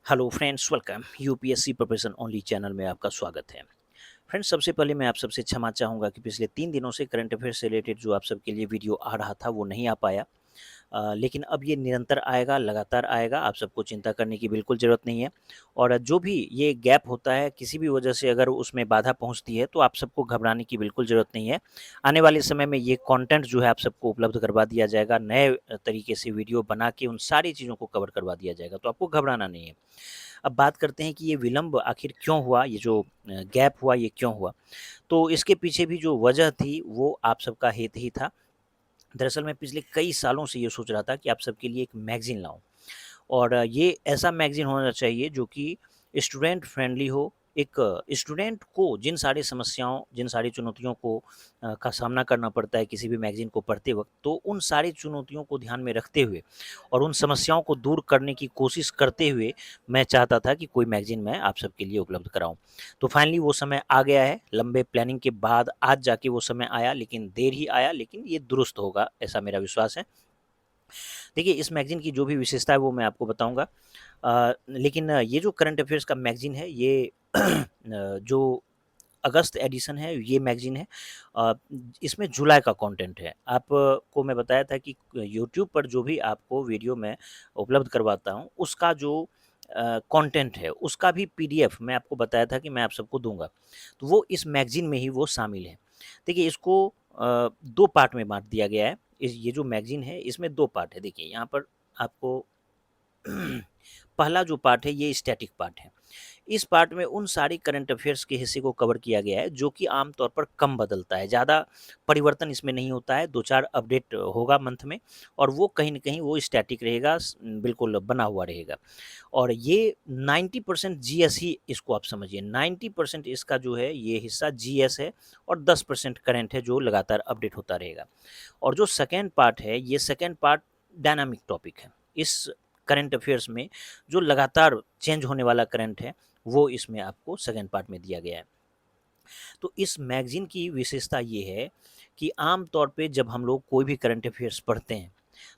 Hello friends, welcome UPSC preparation only channel में आपका स्वागत है। फ्रेंड्स, सबसे पहले मैं आप सबसे क्षमा चाहूँगा कि पिछले 3 दिनों से करंट अफेयर से रिलेटेड जो आप सबके लिए वीडियो आ रहा था वो नहीं आ पाया। लेकिन अब ये निरंतर आएगा, लगातार आएगा, आप सबको चिंता करने की बिल्कुल ज़रूरत नहीं है। और जो भी ये गैप होता है, किसी भी वजह से अगर उसमें बाधा पहुँचती है तो आप सबको घबराने की बिल्कुल ज़रूरत नहीं है। आने वाले समय में ये कंटेंट जो है आप सबको उपलब्ध करवा दिया जाएगा, नए तरीके से वीडियो बना के उन सारी चीज़ों को कवर करवा दिया जाएगा, तो आपको घबराना नहीं है। अब बात करते हैं कि ये विलंब आखिर क्यों हुआ, ये जो गैप हुआ ये क्यों हुआ? तो इसके पीछे भी जो वजह थी वो आप सबका हित ही था। दरअसल मैं पिछले कई सालों से ये सोच रहा था कि आप सबके लिए एक मैगज़ीन लाऊँ। और ये ऐसा मैगज़ीन होना चाहिए जो कि स्टूडेंट फ्रेंडली हो। एक स्टूडेंट को जिन सारी समस्याओं, जिन सारी चुनौतियों को का सामना करना पड़ता है किसी भी मैगज़ीन को पढ़ते वक़्त, तो उन सारी चुनौतियों को ध्यान में रखते हुए और उन समस्याओं को दूर करने की कोशिश करते हुए मैं चाहता था कि कोई मैगज़ीन मैं आप सबके लिए उपलब्ध कराऊँ। तो फाइनली वो समय आ गया है, लंबे प्लानिंग के बाद आज जाके वो समय आया, लेकिन देर ही आया, लेकिन ये दुरुस्त होगा, ऐसा मेरा विश्वास है। देखिए, इस मैगज़ीन की जो भी विशेषता है वो मैं आपको बताऊँगा। लेकिन ये जो करंट अफ़ेयर्स का मैगज़ीन है ये जो अगस्त एडिशन है ये मैगज़ीन है। अ, इसमें जुलाई का कंटेंट है। आपको मैं बताया था कि यूट्यूब पर जो भी आपको वीडियो मैं उपलब्ध करवाता हूँ उसका जो कंटेंट है उसका भी पीडीएफ मैं आपको बताया था कि मैं आप सबको दूँगा। तो वो इस मैगज़ीन में ही वो शामिल है। देखिए, इसको 2 पार्ट में बाँट दिया गया है। इस ये जो मैगज़ीन है इसमें 2 पार्ट है। देखिए, यहाँ पर आपको पहला जो पार्ट है ये स्टैटिक पार्ट है। इस पार्ट में उन सारी करंट अफेयर्स के हिस्से को कवर किया गया है जो कि आम तौर पर कम बदलता है, ज़्यादा परिवर्तन इसमें नहीं होता है, 2-4 अपडेट होगा मंथ में और वो कहीं न कहीं वो स्टैटिक रहेगा, बिल्कुल बना हुआ रहेगा। और ये 90% जीएस ही इसको आप समझिए, 90% इसका जो है ये हिस्सा जीएस है और 10% करंट है जो लगातार अपडेट होता रहेगा। और जो सेकंड पार्ट है, ये सेकंड पार्ट डायनामिक टॉपिक है। इस करंट अफेयर्स में जो लगातार चेंज होने वाला करंट है, वो इसमें आपको सेकंड पार्ट में दिया गया है। तो इस मैगज़ीन की विशेषता ये है कि आम तौर पे जब हम लोग कोई भी करंट अफेयर्स पढ़ते हैं,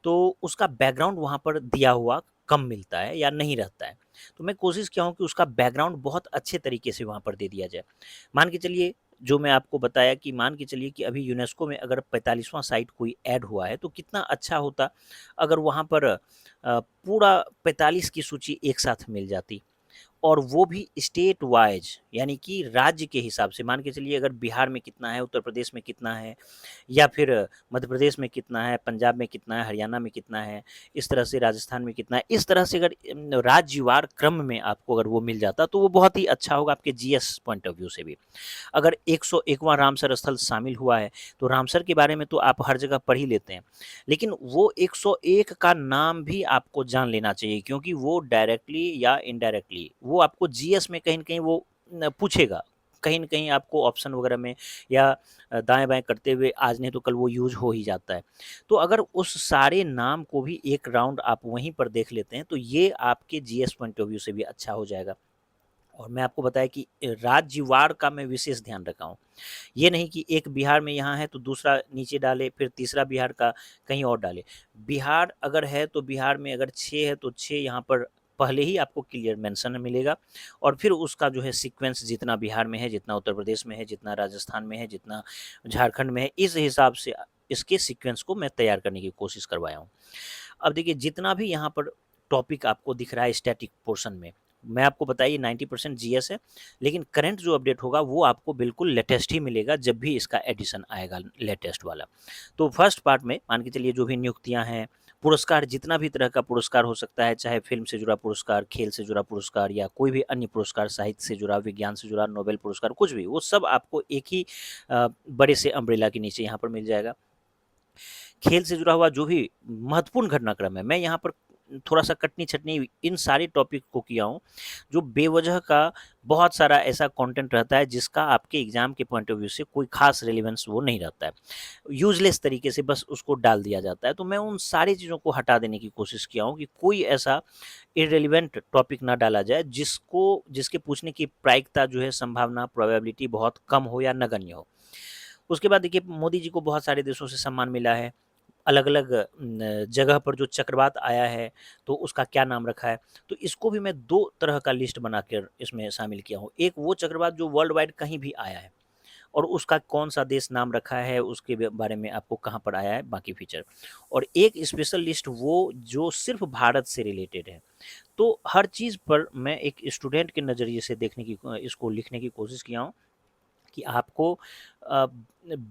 तो उसका बैकग्राउंड वहाँ पर दिया हुआ कम मिलता है या नहीं रहता है। तो मैं कोशिश किया हूँ कि उसका बैकग्राउंड बहुत अच्छे तरीके से वहाँ पर दे दिया जाए। मान के चलिए, जो मैं आपको बताया कि मान के चलिए कि अभी यूनेस्को में अगर 45वाँ साइट कोई ऐड हुआ है, तो कितना अच्छा होता अगर वहाँ पर पूरा 45 की सूची एक साथ मिल जाती। और वो भी स्टेट वाइज़, यानी कि राज्य के हिसाब से। मान के चलिए अगर बिहार में कितना है, उत्तर प्रदेश में कितना है या फिर मध्य प्रदेश में कितना है, पंजाब में कितना है, हरियाणा में कितना है, इस तरह से राजस्थान में कितना है। इस तरह से अगर राज्यवार क्रम में आपको अगर वो मिल जाता तो वो बहुत ही अच्छा होगा आपके जीएस पॉइंट ऑफ व्यू से भी। अगर 101वां रामसर स्थल शामिल हुआ है, तो रामसर के बारे में तो आप हर जगह पढ़ ही लेते हैं। लेकिन वो 101 का नाम भी आपको जान लेना चाहिए, क्योंकि वो डायरेक्टली या इनडायरेक्टली वो आपको जीएस में कहीं न कहीं वो पूछेगा। कहीं न कहीं आपको ऑप्शन वगैरह में या दाएँ-बाएँ करते हुए आज नहीं तो कल वो यूज़ हो ही जाता है। तो अगर उस सारे नाम को भी एक राउंड आप वहीं पर देख लेते हैं, तो ये आपके जीएस पॉइंट ऑफ व्यू से भी अच्छा हो जाएगा। और मैं आपको बताया कि राज्यवार का मैं विशेष ध्यान रखा हूँ। ये नहीं कि एक बिहार में यहाँ है तो दूसरा नीचे डाले, फिर तीसरा बिहार का कहीं और डाले। बिहार अगर है तो बिहार में अगर 6 है तो 6 यहाँ पर पहले ही आपको क्लियर मेंशन मिलेगा और फिर उसका जो है सीक्वेंस जितना बिहार में है, जितना उत्तर प्रदेश में है, जितना राजस्थान में है, जितना झारखंड में है, इस हिसाब से इसके सीक्वेंस को मैं तैयार करने की कोशिश करवाया हूँ। अब देखिए, जितना भी यहाँ पर टॉपिक आपको दिख रहा है स्टैटिक पोर्शन में, मैं आपको बताइए 90% जीएस है, लेकिन करंट जो अपडेट होगा वो आपको बिल्कुल लेटेस्ट ही मिलेगा जब भी इसका एडिशन आएगा लेटेस्ट वाला। तो फर्स्ट पार्ट में मान के चलिए जो भी नियुक्तियाँ हैं, पुरस्कार, जितना भी तरह का पुरस्कार हो सकता है, चाहे फ़िल्म से जुड़ा पुरस्कार, खेल से जुड़ा पुरस्कार या कोई भी अन्य पुरस्कार, साहित्य से जुड़ा, विज्ञान से जुड़ा, नोबेल पुरस्कार, कुछ भी, वो सब आपको एक ही बड़े से अम्ब्रेला के नीचे यहाँ पर मिल जाएगा। खेल से जुड़ा हुआ जो भी महत्वपूर्ण घटनाक्रम है, मैं यहाँ पर थोड़ा-सा कटनी-छटनी इन सारे टॉपिक को किया हूँ, जो बेवजह का बहुत सारा ऐसा कंटेंट रहता है जिसका आपके एग्ज़ाम के पॉइंट ऑफ व्यू से कोई ख़ास रेलेवेंस वो नहीं रहता है। यूज़लेस तरीके से बस उसको डाल दिया जाता है, तो मैं उन सारी चीज़ों को हटा देने की कोशिश किया हूँ कि कोई ऐसा इर्रेलेवेंट टॉपिक ना डाला जाए जिसके पूछने की प्रायिकता जो है, संभावना, प्रोबेबिलिटी बहुत कम हो या नगण्य हो। उसके बाद देखिए, मोदी जी को बहुत सारे देशों से सम्मान मिला है। अलग-अलग जगह पर जो चक्रवात आया है, तो उसका क्या नाम रखा है। तो इसको भी मैं 2 तरह का लिस्ट बनाकर इसमें शामिल किया हूँ। एक वो चक्रवात जो वर्ल्ड वाइड कहीं भी आया है और उसका कौन-सा देश नाम रखा है, उसके बारे में आपको कहाँ पर आया है, बाकी फीचर। और एक स्पेशल लिस्ट वो जो सिर्फ़ भारत से रिलेटेड है। तो हर चीज़ पर मैं एक स्टूडेंट के नज़रिए से देखने की इसको लिखने की कोशिश किया हूँ कि आपको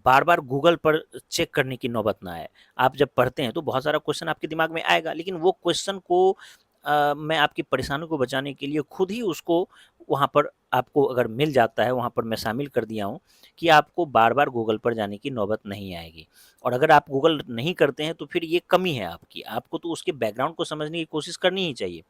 बार-बार गूगल पर चेक करने की नौबत ना आए। आप जब पढ़ते हैं तो बहुत सारा क्वेश्चन आपके दिमाग में आएगा, लेकिन वो क्वेश्चन को मैं आपकी परेशानी को बचाने के लिए खुद ही उसको वहाँ पर आपको अगर मिल जाता है, वहाँ पर मैं शामिल कर दिया हूँ कि आपको बार-बार गूगल पर जाने की नौबत नहीं आएगी। और अगर आप गूगल नहीं करते हैं तो फिर ये कमी है आपकी, आपको तो उसके बैकग्राउंड को समझने की कोशिश करनी ही चाहिए।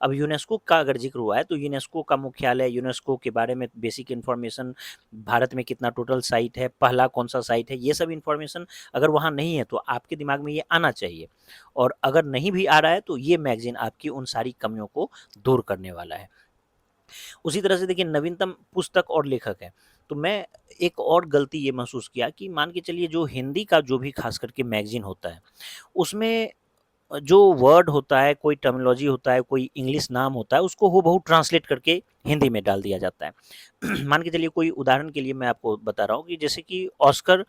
अब यूनेस्को का अगर ज़िक्र हुआ है तो यूनेस्को का मुख्यालय, यूनेस्को के बारे में बेसिक इन्फॉर्मेशन, भारत में कितना टोटल साइट है, पहला कौन-सा साइट है, ये सब इन्फॉर्मेशन अगर वहाँ नहीं है तो आपके दिमाग में ये आना चाहिए। और अगर नहीं भी आ रहा है तो ये मैगज़ीन आपकी उन सारी कमियों को दूर करने वाला है। उसी तरह से देखिए नवीनतम पुस्तक और लेखक हैं, तो मैं एक और गलती ये महसूस किया कि मान के चलिए जो हिंदी का जो भी ख़ास करके मैगज़ीन होता है, उसमें जो वर्ड होता है, कोई टर्मिनोलॉजी होता है, कोई इंग्लिश नाम होता है, उसको हूबहू ट्रांसलेट करके हिंदी में डाल दिया जाता है। मान के चलिए कोई उदाहरण के लिए मैं आपको बता रहा हूँ कि जैसे कि ऑस्कर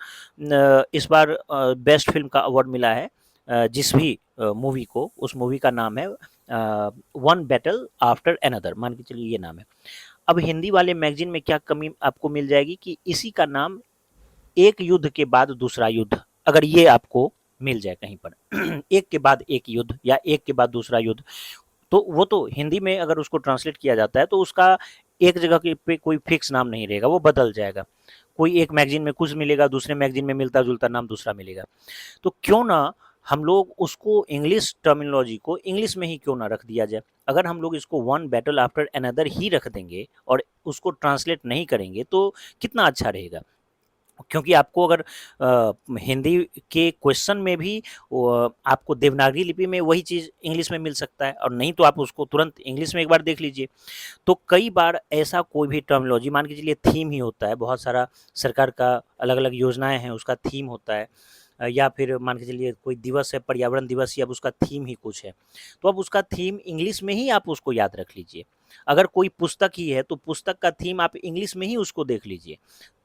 इस बार बेस्ट फ़िल्म का अवार्ड मिला है जिस भी मूवी को, उस मूवी का नाम है वन बैटल आफ्टर अनदर, मान के चलिए ये नाम है। अब हिंदी वाले मैगज़ीन में क्या कमी आपको मिल जाएगी कि इसी का नाम एक युद्ध के बाद दूसरा युद्ध, अगर ये आपको मिल जाए कहीं पर एक के बाद एक युद्ध या एक के बाद दूसरा युद्ध, तो वो तो हिंदी में अगर उसको ट्रांसलेट किया जाता है तो उसका एक जगह के पे कोई फिक्स नाम नहीं रहेगा, वो बदल जाएगा। कोई एक मैगज़ीन में कुछ मिलेगा, दूसरे मैगज़ीन में मिलता-जुलता नाम दूसरा मिलेगा। तो क्यों ना हम लोग उसको इंग्लिश टर्मिनोलॉजी को इंग्लिश में ही क्यों ना रख दिया जाए। अगर हम लोग इसको वन बैटल आफ्टर अनदर ही रख देंगे और उसको ट्रांसलेट नहीं करेंगे तो कितना अच्छा रहेगा। क्योंकि आपको अगर हिंदी के क्वेश्चन में भी आपको देवनागरी लिपि में वही चीज़ इंग्लिश में मिल सकता है और नहीं तो आप उसको तुरंत इंग्लिश में एक बार देख लीजिए। तो कई बार ऐसा कोई भी टर्मिनोलॉजी मान के चलिए थीम ही होता है, बहुत सारा सरकार का अलग-अलग योजनाएँ हैं, उसका थीम होता है। या फिर मान के चलिए कोई दिवस है, पर्यावरण दिवस या अब उसका थीम ही कुछ है। तो अब उसका थीम इंग्लिश में ही आप उसको याद रख लीजिए। अगर कोई पुस्तक ही है, तो पुस्तक का थीम आप इंग्लिश में ही उसको देख लीजिए,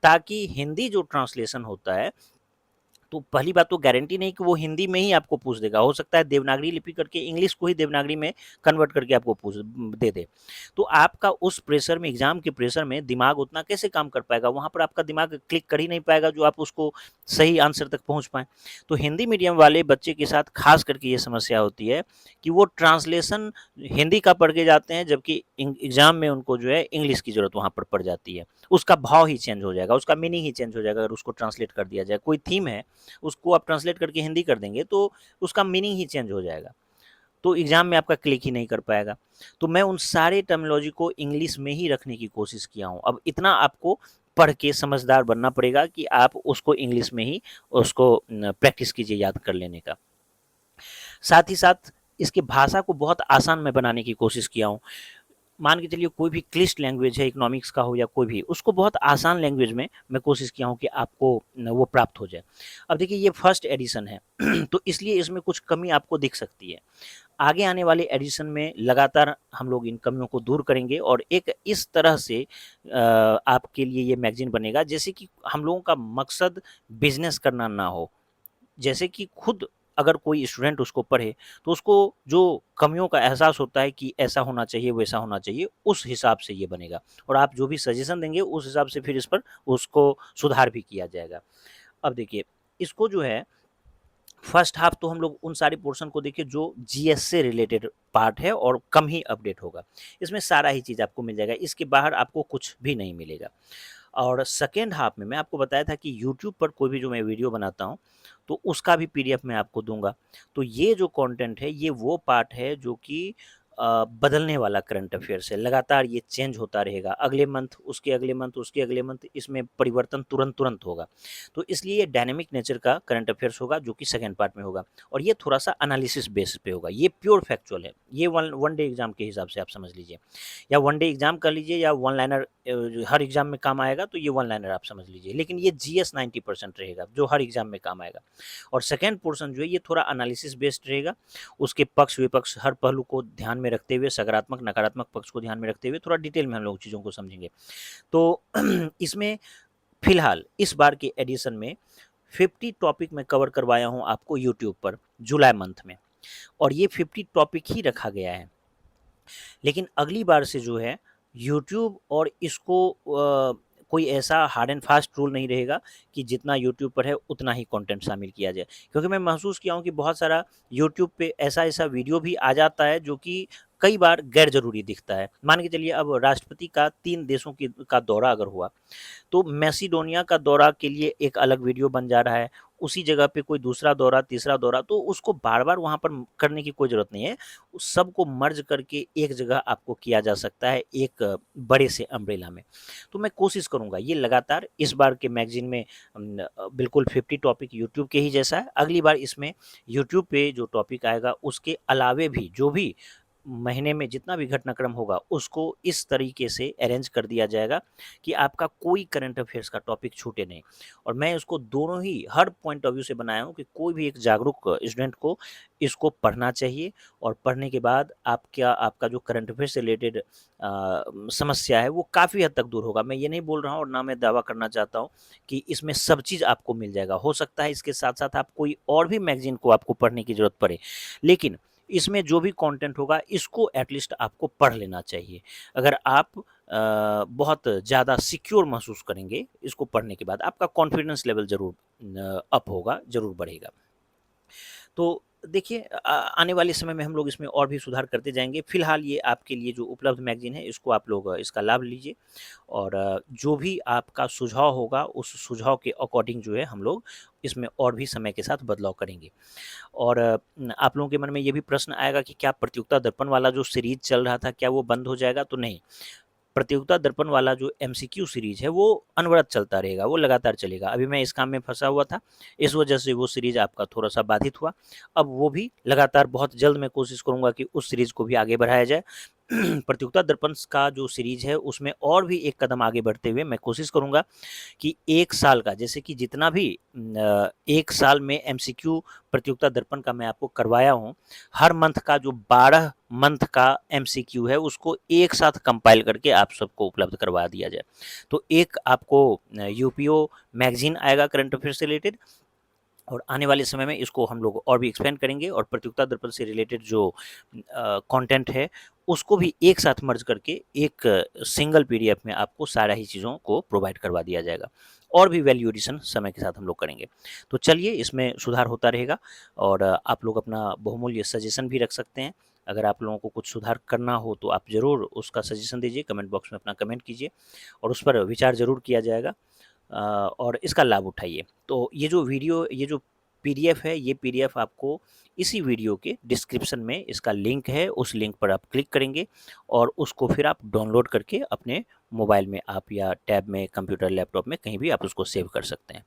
ताकि हिंदी जो ट्रांसलेशन होता है तो पहली बात तो गारंटी नहीं कि वो हिंदी में ही आपको पूछ देगा। हो सकता है देवनागरी लिपि करके इंग्लिश को ही देवनागरी में कन्वर्ट करके आपको पूछ दे दे। तो आपका उस प्रेशर में, एग्ज़ाम के प्रेशर में दिमाग उतना कैसे काम कर पाएगा? वहाँ पर आपका दिमाग क्लिक कर ही नहीं पाएगा जो आप उसको सही आंसर तक पहुँच पाएँ। तो हिंदी मीडियम वाले बच्चे के साथ ख़ास करके ये समस्या होती है कि वो ट्रांसलेशन हिंदी का पढ़ के जाते हैं, जबकि एग्ज़ाम में उनको जो है इंग्लिश की ज़रूरत वहाँ पर पड़ जाती है। उसका भाव ही चेंज हो जाएगा, उसका मीनिंग ही चेंज हो जाएगा अगर उसको ट्रांसलेट कर दिया जाए। कोई थीम है, उसको आप ट्रांसलेट करके हिंदी कर देंगे तो उसका मीनिंग ही चेंज हो जाएगा। तो एग्ज़ाम में आपका क्लिक ही नहीं कर पाएगा। तो मैं उन सारे टर्मिनोलॉजी को इंग्लिश में ही रखने की कोशिश किया हूँ। अब इतना आपको पढ़ के समझदार बनना पड़ेगा कि आप उसको इंग्लिश में ही उसको प्रैक्टिस कीजिए याद कर लेने का। साथ ही साथ इसकी भाषा को बहुत आसान मैं बनाने की कोशिश किया हूँ। मान के चलिए कोई भी क्लिष्ट लैंग्वेज है, इकोनॉमिक्स का हो या कोई भी, उसको बहुत आसान लैंग्वेज में मैं कोशिश किया हूँ कि आपको वो प्राप्त हो जाए। अब देखिए ये फर्स्ट एडिशन है तो इसलिए इसमें कुछ कमी आपको दिख सकती है। आगे आने वाले एडिशन में लगातार हम लोग इन कमियों को दूर करेंगे और एक इस तरह से आपके लिए ये मैगज़ीन बनेगा जैसे कि हम लोगों का मकसद बिज़नेस करना ना हो। जैसे कि खुद अगर कोई स्टूडेंट उसको पढ़े, तो उसको जो कमियों का एहसास होता है कि ऐसा होना चाहिए, वैसा होना चाहिए, उस हिसाब से ये बनेगा और आप जो भी सजेशन देंगे, उस हिसाब से फिर इस पर उसको सुधार भी किया जाएगा। अब देखिए, इसको जो है फर्स्ट हाफ तो हम लोग उन सारे पोर्शन को देखिए जो जीएस से रिलेटेड पार्ट है और कम ही अपडेट होगा। इसमें सारा ही चीज़ आपको मिल जाएगा, इसके बाहर आपको कुछ भी नहीं मिलेगा। और सेकेंड हाफ में मैं आपको बताया था कि यूट्यूब पर कोई भी जो मैं वीडियो बनाता हूँ, तो उसका भी पीडीएफ मैं आपको दूँगा। तो ये जो कंटेंट है, ये वो पार्ट है जो कि बदलने वाला करंट अफेयर्स है, लगातार ये चेंज होता रहेगा, अगले मंथ, उसके अगले मंथ, उसके अगले मंथ, इसमें परिवर्तन तुरंत-तुरंत होगा। तो इसलिए ये डायनामिक नेचर का करंट अफेयर्स होगा जो कि सेकंड पार्ट में होगा और ये थोड़ा-सा एनालिसिस बेस पे होगा, ये प्योर फैक्चुअल है। ये वन वन डे एग्ज़ाम के हिसाब से आप समझ लीजिए या वन डे एग्ज़ाम कर लीजिए या वन लाइनर हर एग्ज़ाम में काम आएगा तो ये वन लाइनर आप समझ लीजिए। लेकिन ये जीएस 90% रहेगा जो हर एग्ज़ाम में काम आएगा और सेकंड पोर्शन जो है ये थोड़ा एनालिसिस बेस्ड रहेगा। उसके पक्ष-विपक्ष हर पहलू को ध्यान में रखते हुए, सकारात्मक, नकारात्मक पक्ष को ध्यान में रखते हुए थोड़ा डिटेल में हम लोग चीज़ों को समझेंगे। तो इसमें फिलहाल इस बार के एडिशन में 50 टॉपिक मैं कवर करवाया हूँ आपको यूट्यूब पर जुलाई मंथ में और ये 50 टॉपिक ही रखा गया है। लेकिन अगली बार से जो है यूट्यूब और इसको कोई ऐसा हार्ड एंड फास्ट रूल नहीं रहेगा कि जितना यूट्यूब पर है उतना ही कंटेंट शामिल किया जाए। क्योंकि मैं महसूस किया हूँ कि बहुत सारा यूट्यूब पे ऐसा-ऐसा वीडियो भी आ जाता है जो कि कई बार गैर ज़रूरी दिखता है। मान के चलिए अब राष्ट्रपति का 3 देशों की का दौरा अगर हुआ तो मैसिडोनिया का दौरा के लिए एक अलग वीडियो बन जा रहा है, उसी जगह पे कोई दूसरा दौरा, तीसरा दौरा, तो उसको बार-बार वहाँ पर करने की कोई ज़रूरत नहीं है। उस सबको मर्ज करके एक जगह आपको किया जा सकता है एक बड़े से अम्ब्रेला में। तो मैं कोशिश करूँगा ये लगातार इस बार के मैगज़ीन में बिल्कुल 50 टॉपिक यूट्यूब के ही जैसा है, अगली बार इसमें यूट्यूब पे जो टॉपिक आएगा उसके अलावे भी जो भी महीने में जितना भी घटनाक्रम होगा उसको इस तरीके से अरेंज कर दिया जाएगा कि आपका कोई करंट अफेयर्स का टॉपिक छूटे नहीं। और मैं इसको दोनों ही हर पॉइंट ऑफ व्यू से बनाया हूँ कि कोई भी एक जागरूक स्टूडेंट को इसको पढ़ना चाहिए और पढ़ने के बाद आपका जो करंट अफेयर से रिलेटेड समस्या है वो काफ़ी हद तक दूर होगा। मैं ये नहीं बोल रहा हूँ और ना मैं दावा करना चाहता हूँ कि इसमें सब चीज़ आपको मिल जाएगा। हो सकता है इसके साथ-साथ आप कोई और भी मैगज़ीन को आपको पढ़ने की ज़रूरत पड़े। लेकिन इसमें जो भी कंटेंट होगा इसको एटलीस्ट आपको पढ़ लेना चाहिए। अगर आप बहुत ज़्यादा सिक्योर महसूस करेंगे इसको पढ़ने के बाद, आपका कॉन्फिडेंस लेवल ज़रूर अप होगा, ज़रूर बढ़ेगा। तो देखिए आने वाले समय में हम लोग इसमें और भी सुधार करते जाएँगे। फ़िलहाल ये आपके लिए जो उपलब्ध मैगज़ीन है इसको आप लोग इसका लाभ लीजिए और जो भी आपका सुझाव होगा उस सुझाव के अकॉर्डिंग जो है हम लोग इसमें और भी समय के साथ बदलाव करेंगे। और आप लोगों के मन में ये भी प्रश्न आएगा कि क्या प्रतियोगिता दर्पण वाला जो सीरीज़ चल रहा था क्या वो बंद हो जाएगा? तो नहीं। प्रतियोगिता दर्पण वाला जो एमसीक्यू सीरीज़ है वो अनवरत चलता रहेगा, वो लगातार चलेगा। अभी मैं इस काम में फँसा हुआ था, इस वजह से वो सीरीज़ आपका थोड़ा-सा बाधित हुआ। अब वो भी लगातार बहुत जल्द मैं कोशिश करूँगा कि उस सीरीज़ को भी आगे बढ़ाया जाए। प्रतियोगिता दर्पण का जो सीरीज़ है उसमें और भी एक कदम आगे बढ़ते हुए मैं कोशिश करूँगा कि 1 साल का जैसे कि जितना भी 1 साल में एमसीक्यू प्रतियोगिता दर्पण का मैं आपको करवाया हूँ, हर मंथ का जो 12 मंथ का एमसीक्यू है उसको एक साथ कंपाइल करके आप सबको उपलब्ध करवा दिया जाए। तो एक आपको यूपीओ मैगज़ीन आएगा करंट अफेयर से रिलेटेड और आने वाले समय में इसको हम लोग और भी एक्सपेंड करेंगे और प्रतियोगिता दर्पण से रिलेटेड जो कंटेंट है उसको भी एक साथ मर्ज करके एक सिंगल पीडीएफ में आपको सारा ही चीज़ों को प्रोवाइड करवा दिया जाएगा और भी वैल्यू एडिशन समय के साथ हम लोग करेंगे। तो चलिए इसमें सुधार होता रहेगा और आप लोग अपना बहुमूल्य सजेशन भी रख सकते हैं। अगर आप लोगों को कुछ सुधार करना हो तो आप ज़रूर उसका सजेशन दीजिए, कमेंट बॉक्स में अपना कमेंट कीजिए और उस पर विचार ज़रूर किया जाएगा और इसका लाभ उठाइए। तो ये जो पीडीएफ है, ये पीडीएफ आपको इसी वीडियो के डिस्क्रिप्शन में इसका लिंक है, उस लिंक पर आप क्लिक करेंगे और उसको फिर आप डाउनलोड करके अपने मोबाइल में आप या टैब में, कंप्यूटर, लैपटॉप में कहीं भी आप उसको सेव कर सकते हैं।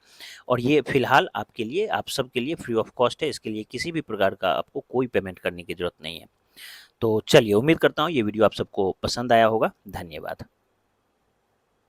और ये फ़िलहाल आपके लिए, आप सबके लिए फ्री ऑफ कॉस्ट है, इसके लिए किसी भी प्रकार का आपको कोई पेमेंट करने की ज़रूरत नहीं है। तो चलिए उम्मीद करता हूँ ये वीडियो आप सबको पसंद आया होगा। धन्यवाद।